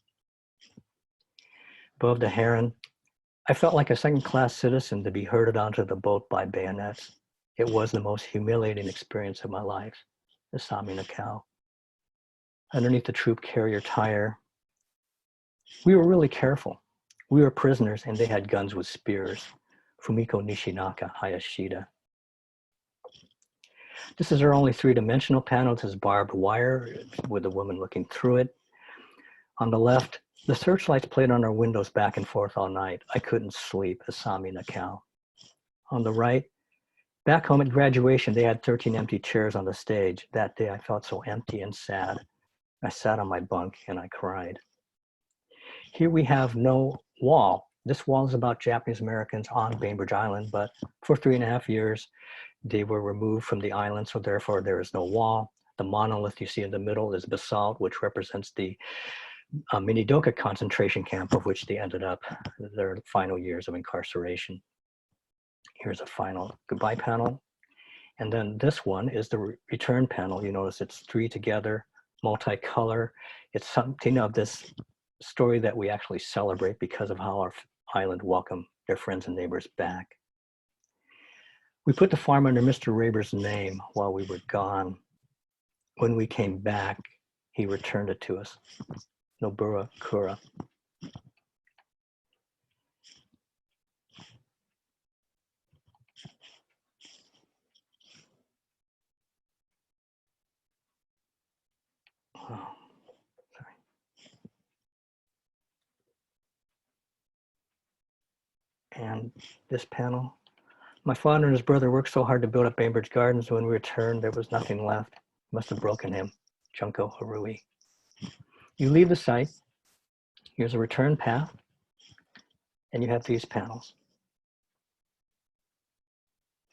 Above the heron, I felt like a second-class citizen to be herded onto the boat by bayonets. It was the most humiliating experience of my life, Isami Nakao. Underneath the troop carrier tire, we were really careful. We were prisoners and they had guns with spears. Fumiko Nishinaka, Hayashida. This is our only three-dimensional panel. This is barbed wire with a woman looking through it. On the left, the searchlights played on our windows back and forth all night. I couldn't sleep, Isami Nakao. On the right, back home at graduation, they had 13 empty chairs on the stage. That day I felt so empty and sad. I sat on my bunk and I cried. Here we have no wall. This wall is about Japanese Americans on Bainbridge Island, but for 3.5 years, they were removed from the island, so therefore there is no wall. The monolith you see in the middle is basalt, which represents the Minidoka concentration camp, of which they ended up their final years of incarceration. Here's a final goodbye panel. And then this one is the return panel. You notice it's 3 together, multicolor. It's something of this story that we actually celebrate because of how our island welcomed their friends and neighbors back. We put the farm under Mr. Raber's name while we were gone. When we came back, he returned it to us. Nobura Kura. Oh. And this panel, my father and his brother worked so hard to build up Bainbridge Gardens. When we returned, there was nothing left. Must have broken him. Junko Harui. You leave the site. Here's a return path. And you have these panels.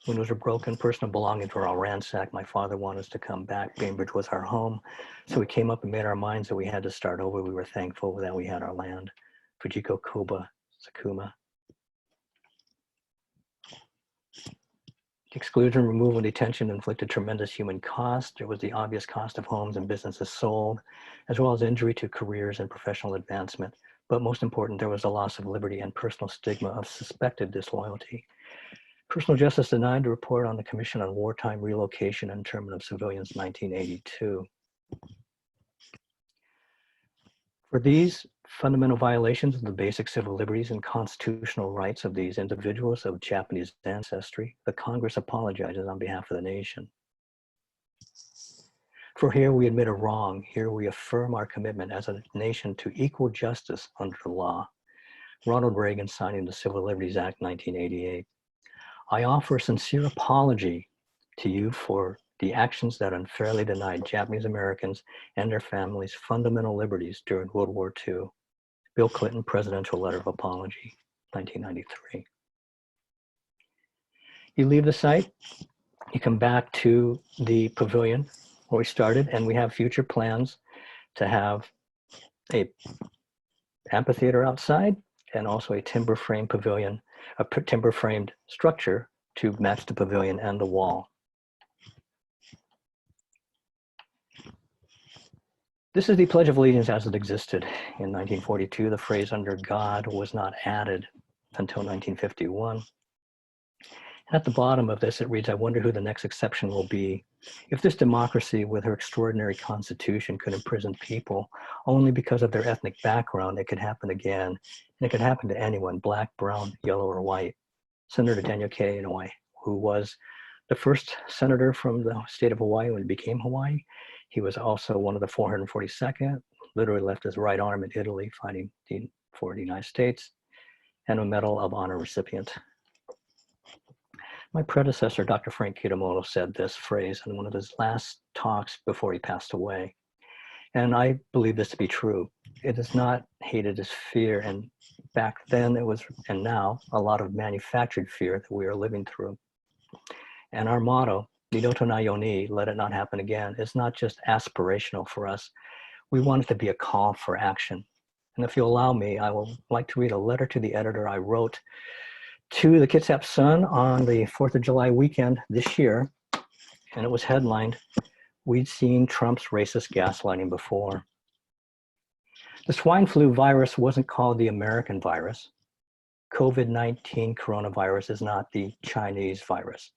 Windows are broken, personal belongings were all ransacked. My father wanted us to come back. Bainbridge was our home. So we came up and made our minds that we had to start over. We were thankful that we had our land. Fujiko Koba, Sakuma. Exclusion, removal, and detention inflicted tremendous human cost. There was the obvious cost of homes and businesses sold, as well as injury to careers and professional advancement. But most important, there was a loss of liberty and personal stigma of suspected disloyalty. Personal justice denied to report on the Commission on Wartime Relocation and Internment of Civilians, 1982. For these fundamental violations of the basic civil liberties and constitutional rights of these individuals of Japanese ancestry, the Congress apologizes on behalf of the nation. For here we admit a wrong. Here we affirm our commitment as a nation to equal justice under the law. Ronald Reagan signing the Civil Liberties Act, 1988. I offer a sincere apology to you for the actions that unfairly denied Japanese Americans and their families fundamental liberties during World War II. Bill Clinton Presidential Letter of Apology, 1993. You leave the site, you come back to the pavilion where we started, and we have future plans to have a amphitheater outside and also a timber frame pavilion, a timber framed structure to match the pavilion and the wall. This is the Pledge of Allegiance as it existed in 1942. The phrase "under God" was not added until 1951. At the bottom of this, it reads, I wonder who the next exception will be. If this democracy with her extraordinary constitution could imprison people only because of their ethnic background, it could happen again. And it could happen to anyone, black, brown, yellow, or white. Senator Daniel K. Inouye, who was the first senator from the state of Hawaii when it became Hawaii. He was also one of the 442nd, literally left his right arm in Italy fighting for the United States, and a Medal of Honor recipient. My predecessor, Dr. Frank Kitamoto, said this phrase in one of his last talks before he passed away. And I believe this to be true. It is not hate, it is fear. And back then it was, and now, a lot of manufactured fear that we are living through. And our motto, Nidoto na Yoni, let it not happen again, is not just aspirational for us. We want it to be a call for action. And if you'll allow me, I would like to read a letter to the editor I wrote to the Kitsap Sun on the 4th of July weekend this year. And it was headlined, We'd Seen Trump's Racist Gaslighting Before. The swine flu virus wasn't called the American virus. COVID-19 coronavirus is not the Chinese virus.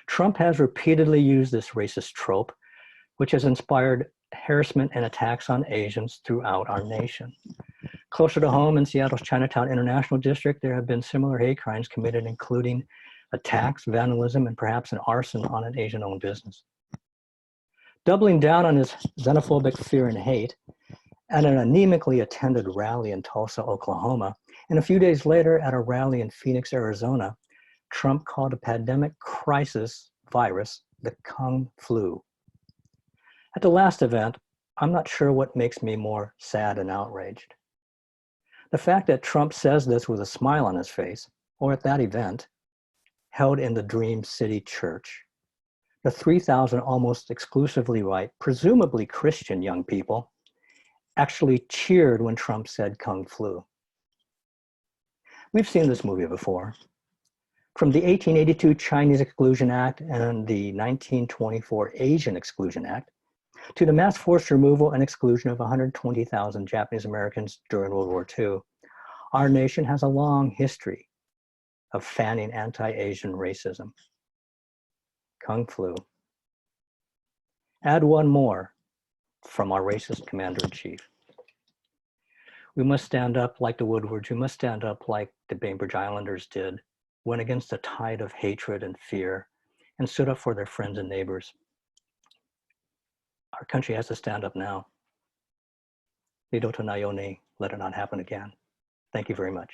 Trump has repeatedly used this racist trope, which has inspired harassment and attacks on Asians throughout our nation. Closer to home in Seattle's Chinatown International District, there have been similar hate crimes committed, including attacks, vandalism, and perhaps an arson on an Asian-owned business. Doubling down on his xenophobic fear and hate, at an anemically attended rally in Tulsa, Oklahoma, and a few days later at a rally in Phoenix, Arizona, Trump called a pandemic crisis virus the Kung flu. At the last event, I'm not sure what makes me more sad and outraged. The fact that Trump says this with a smile on his face, or at that event, held in the Dream City Church, the 3,000 almost exclusively white, presumably Christian young people actually cheered when Trump said Kung flu. We've seen this movie before. From the 1882 Chinese Exclusion Act and the 1924 Asian Exclusion Act, to the mass forced removal and exclusion of 120,000 Japanese Americans during World War II, our nation has a long history of fanning anti-Asian racism. Kung flu. Add one more from our racist commander-in-chief. We must stand up like the Woodwards. We must stand up like the Bainbridge Islanders did, went against a tide of hatred and fear, and stood up for their friends and neighbors. Our country has to stand up now. Nidoto na Yoni, let it not happen again. Thank you very much.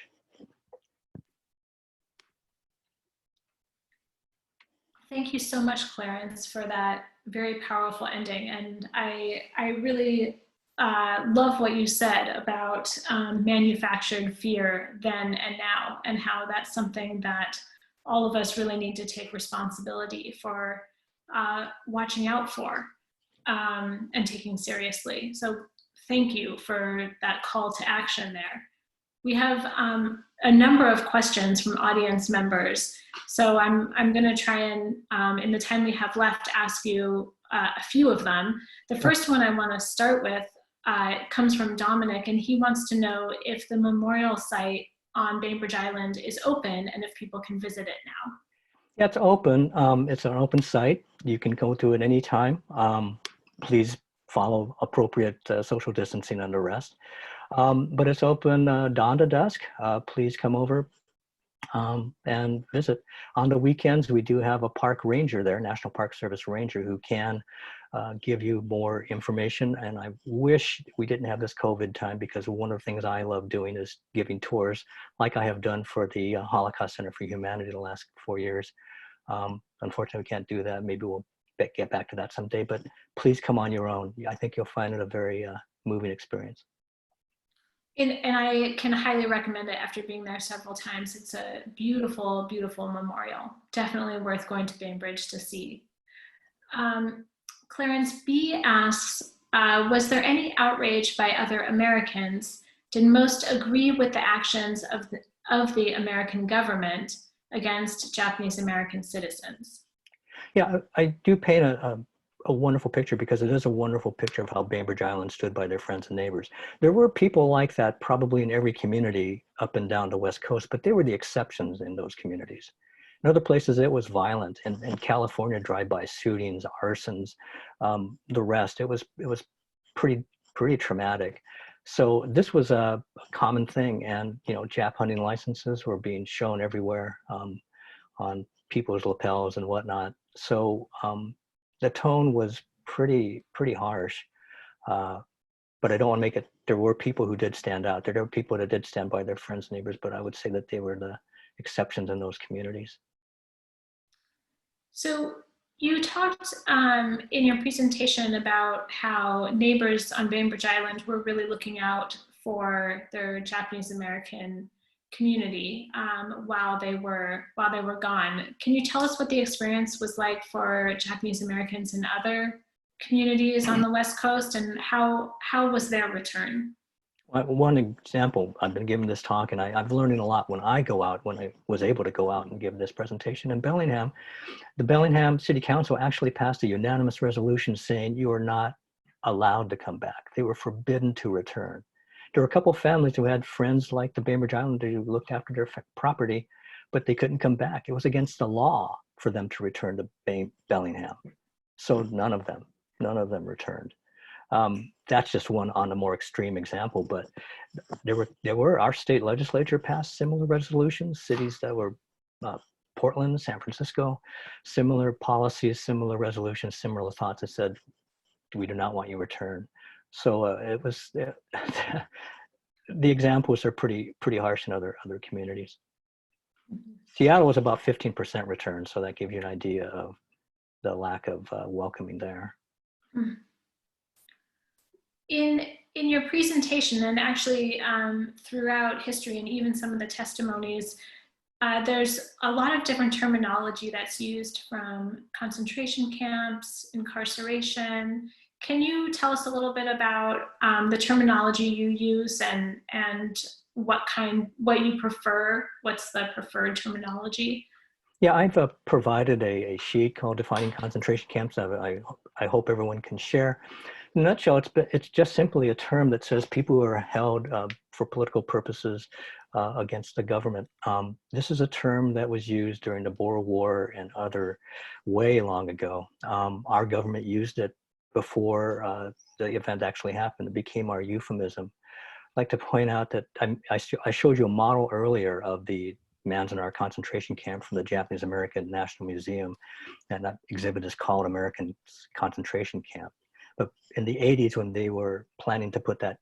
Thank you so much, Clarence, for that very powerful ending. And I really love what you said about manufactured fear then and now, and how that's something that all of us really need to take responsibility for watching out for and taking seriously. So thank you for that call to action there. We have a number of questions from audience members. So I'm gonna try and, in the time we have left, ask you a few of them. The first one I wanna start with comes from Dominic, and he wants to know if the memorial site on Bainbridge Island is open and if people can visit it now.
Yeah, it's open. It's an open site. You can go to it anytime. Please follow appropriate social distancing under rest. But it's open dawn to dusk. Please come over and visit. On the weekends, we do have a park ranger there, National Park Service ranger, who can give you more information. And I wish we didn't have this COVID time, because one of the things I love doing is giving tours, like I have done for the Holocaust Center for Humanity the last 4 years. Unfortunately, we can't do that. Maybe we'll get back to that someday, but please come on your own. I think you'll find it a very moving experience.
And I can highly recommend it after being there several times. It's a beautiful, beautiful memorial. Definitely worth going to Bainbridge to see. Clarence B asks, was there any outrage by other Americans? Did most agree with the actions of the American government against Japanese American citizens?
Yeah, I do paint a wonderful picture, because it is a wonderful picture of how Bainbridge Island stood by their friends and neighbors. There were people like that probably in every community up and down the West Coast, but they were the exceptions in those communities. In other places, it was violent. In California, drive-by shootings, arsons, the rest. It was pretty traumatic. So this was a common thing, and Jap hunting licenses were being shown everywhere on people's lapels and whatnot. So the tone was pretty harsh. But I don't want to make it. There were people who did stand out. There were people that did stand by their friends, neighbors, but I would say that they were the exceptions in those communities.
So you talked in your presentation about how neighbors on Bainbridge Island were really looking out for their Japanese American community while they were gone. Can you tell us what the experience was like for Japanese Americans in other communities on the West Coast, and how was their return?
One example, I've been giving this talk, and I'm learning a lot when I was able to go out and give this presentation in Bellingham. The Bellingham City Council actually passed a unanimous resolution saying you are not allowed to come back. They were forbidden to return. There were a couple of families who had friends like the Bainbridge Islanders who looked after their property, but they couldn't come back. It was against the law for them to return to Bellingham. So none of them returned. That's just one on a more extreme example, but our state legislature passed similar resolutions, cities that were Portland, San Francisco, similar policies, similar resolutions, similar thoughts that said, we do not want you to return. So it was, the examples are pretty harsh in other communities. Seattle was about 15% return, so that gives you an idea of the lack of welcoming there.
In your presentation, and actually throughout history and even some of the testimonies, there's a lot of different terminology that's used, from concentration camps, incarceration. Can you tell us a little bit about the terminology you use and what you prefer? What's the preferred terminology?
Yeah, I've provided a sheet called Defining Concentration Camps that I hope everyone can share. In a nutshell, it's just simply a term that says people who are held for political purposes against the government. This is a term that was used during the Boer War and way long ago. Our government used it before the event actually happened. It became our euphemism. I'd like to point out that I showed you a model earlier of the Manzanar concentration camp from the Japanese American National Museum, and that exhibit is called American Concentration Camp. But in the 80s, when they were planning to put that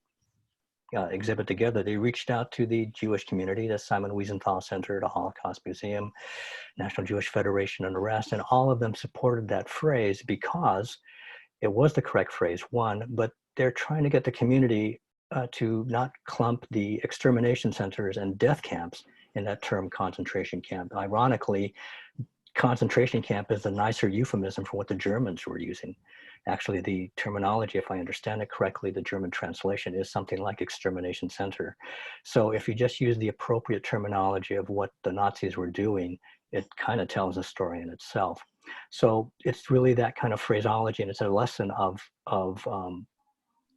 exhibit together, they reached out to the Jewish community, the Simon Wiesenthal Center, the Holocaust Museum, National Jewish Federation, and the rest, and all of them supported that phrase because it was the correct phrase, one, but they're trying to get the community to not clump the extermination centers and death camps in that term concentration camp. Ironically, concentration camp is a nicer euphemism for what the Germans were using. Actually, the terminology, if I understand it correctly, the German translation is something like extermination center. So if you just use the appropriate terminology of what the Nazis were doing, it kind of tells a story in itself. So it's really that kind of phraseology, and it's a lesson of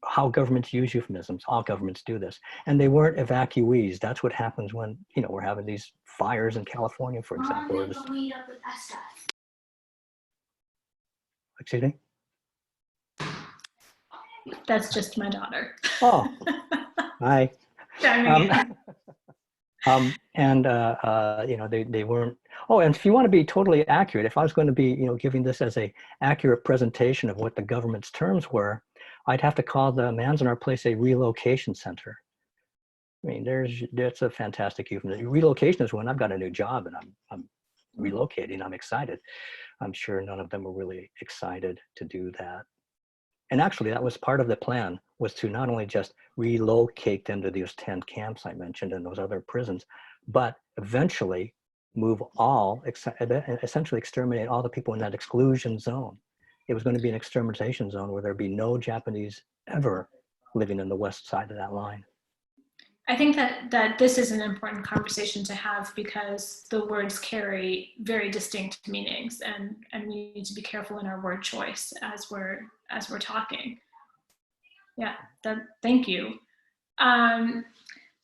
how governments use euphemisms. All governments do this. And they weren't evacuees. That's what happens when, we're having these fires in California, for example. Excuse me?
That's just my daughter.
Oh, hi. They weren't. Oh, and if you want to be totally accurate, if I was going to be, giving this as a accurate presentation of what the government's terms were, I'd have to call the Manzanar place a relocation center. I mean, that's a fantastic euphemism. Relocation is when I've got a new job and I'm relocating. I'm excited. I'm sure none of them were really excited to do that. And actually, that was part of the plan, was to not only just relocate them to those 10 camps I mentioned and those other prisons, but eventually move essentially exterminate all the people in that exclusion zone. It was going to be an extermination zone where there'd be no Japanese ever living in the west side of that line.
I think that this is an important conversation to have because the words carry very distinct meanings, and we need to be careful in our word choice as we're talking. Yeah, thank you.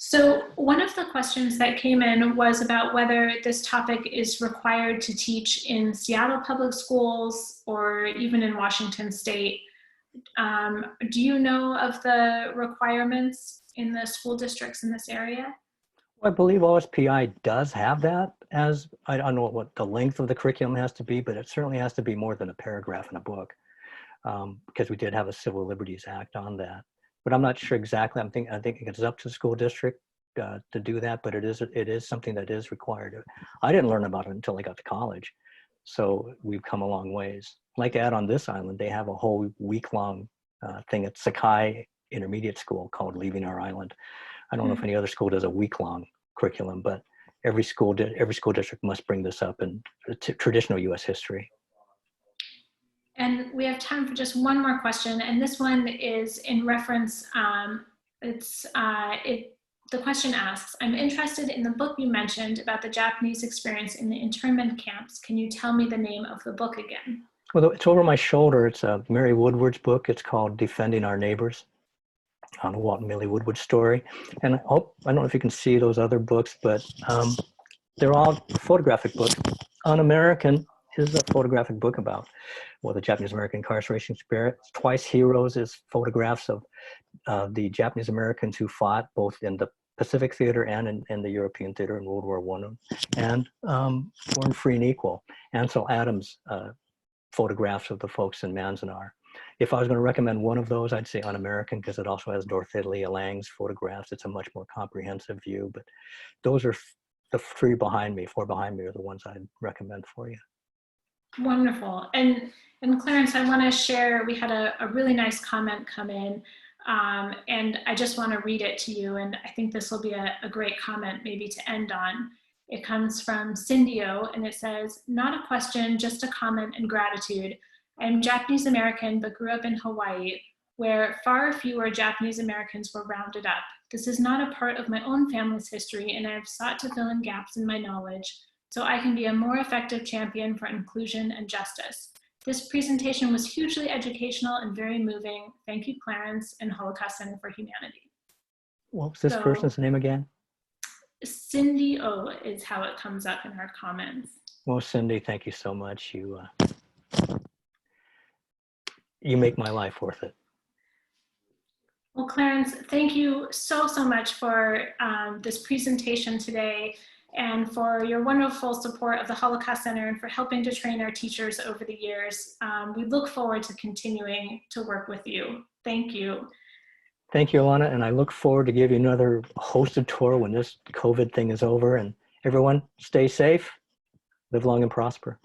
So one of the questions that came in was about whether this topic is required to teach in Seattle public schools or even in Washington state. Do you know of the requirements in the school districts in this area?
I believe OSPI does have that as, I don't know what the length of the curriculum has to be, but it certainly has to be more than a paragraph in a book, because we did have a Civil Liberties Act on that. But I'm not sure exactly. I think it's up to the school district to do that, but it is something that is required. I didn't learn about it until I got to college, so we've come a long ways. Like to add on this island, they have a whole week-long thing at Sakai Intermediate School called Leaving Our Island. I don't know if any other school does a week-long curriculum, but every school district must bring this up in traditional U.S. history.
And we have time for just one more question, and this one is in reference. The question asks, "I'm interested in the book you mentioned about the Japanese experience in the internment camps. Can you tell me the name of the book again?"
Well, it's over my shoulder. It's Mary Woodward's book. It's called Defending Our Neighbors, on a Walt and Millie Woodward story. And I don't know if you can see those other books, but they're all photographic books. Un-American is a photographic book about, well, the Japanese American incarceration experience. Twice Heroes is photographs of the Japanese Americans who fought both in the Pacific Theater and in the European theater in World War I. And Born Free and Equal, Ansel Adams photographs of the folks in Manzanar. If I was going to recommend one of those, I'd say Un-American, because it also has Dorothea Lang's photographs. It's a much more comprehensive view, but those are the four behind me are the ones I'd recommend for you.
Wonderful. And Clarence, I want to share, we had a really nice comment come in, and I just want to read it to you, and I think this will be a great comment maybe to end on. It comes from Cindy O, and it says, "Not a question, just a comment and gratitude. I am Japanese American, but grew up in Hawaii, where far fewer Japanese Americans were rounded up. This is not a part of my own family's history, and I have sought to fill in gaps in my knowledge so I can be a more effective champion for inclusion and justice. This presentation was hugely educational and very moving. Thank you, Clarence and Holocaust Center for Humanity."
What was this person's name again?
Cindy O is how it comes up in our comments.
Well, Cindy, thank you so much. You make my life worth it.
Well, Clarence, thank you so much for this presentation today and for your wonderful support of the Holocaust Center and for helping to train our teachers over the years. We look forward to continuing to work with you. Thank you.
Thank you, Alana, and I look forward to giving you another hosted tour when this COVID thing is over. And everyone, stay safe, live long and prosper.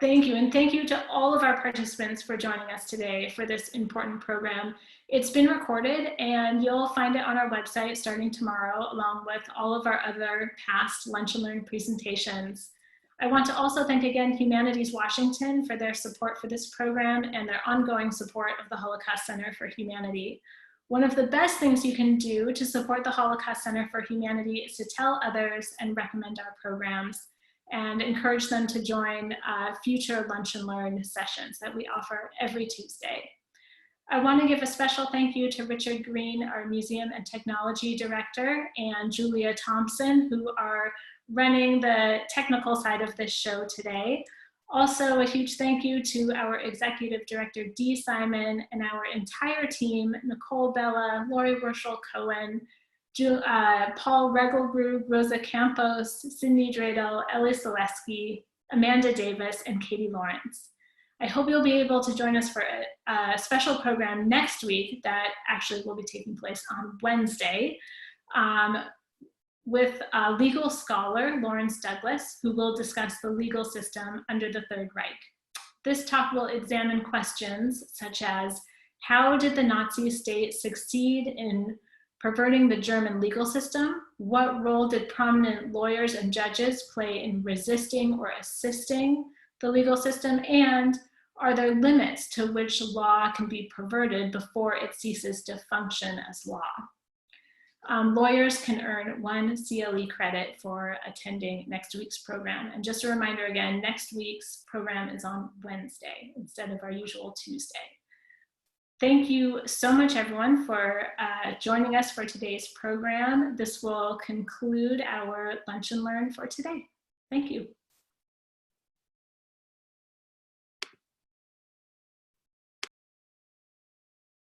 Thank you, and thank you to all of our participants for joining us today for this important program. It's been recorded, and you'll find it on our website starting tomorrow, along with all of our other past Lunch and Learn presentations. I want to also thank again Humanities Washington for their support for this program and their ongoing support of the Holocaust Center for Humanity. One of the best things you can do to support the Holocaust Center for Humanity is to tell others and recommend our programs, and encourage them to join future Lunch and Learn sessions that we offer every Tuesday. I want to give a special thank you to Richard Green, our Museum and Technology Director, and Julia Thompson, who are running the technical side of this show today. Also, a huge thank you to our Executive Director, Dee Simon, and our entire team, Nicole Bella, Lori Werschel-Cohen, Paul Regelgrube, Rosa Campos, Sydney Dradel, Ellie Selesky, Amanda Davis, and Katie Lawrence. I hope you'll be able to join us for a special program next week that actually will be taking place on Wednesday with legal scholar Lawrence Douglas, who will discuss the legal system under the Third Reich. This talk will examine questions such as, how did the Nazi state succeed in perverting the German legal system? What role did prominent lawyers and judges play in resisting or assisting the legal system? And are there limits to which law can be perverted before it ceases to function as law? Lawyers can earn 1 CLE credit for attending next week's program. And just a reminder again, next week's program is on Wednesday instead of our usual Tuesday. Thank you so much, everyone, for joining us for today's program. This will conclude our Lunch and Learn for today. Thank you.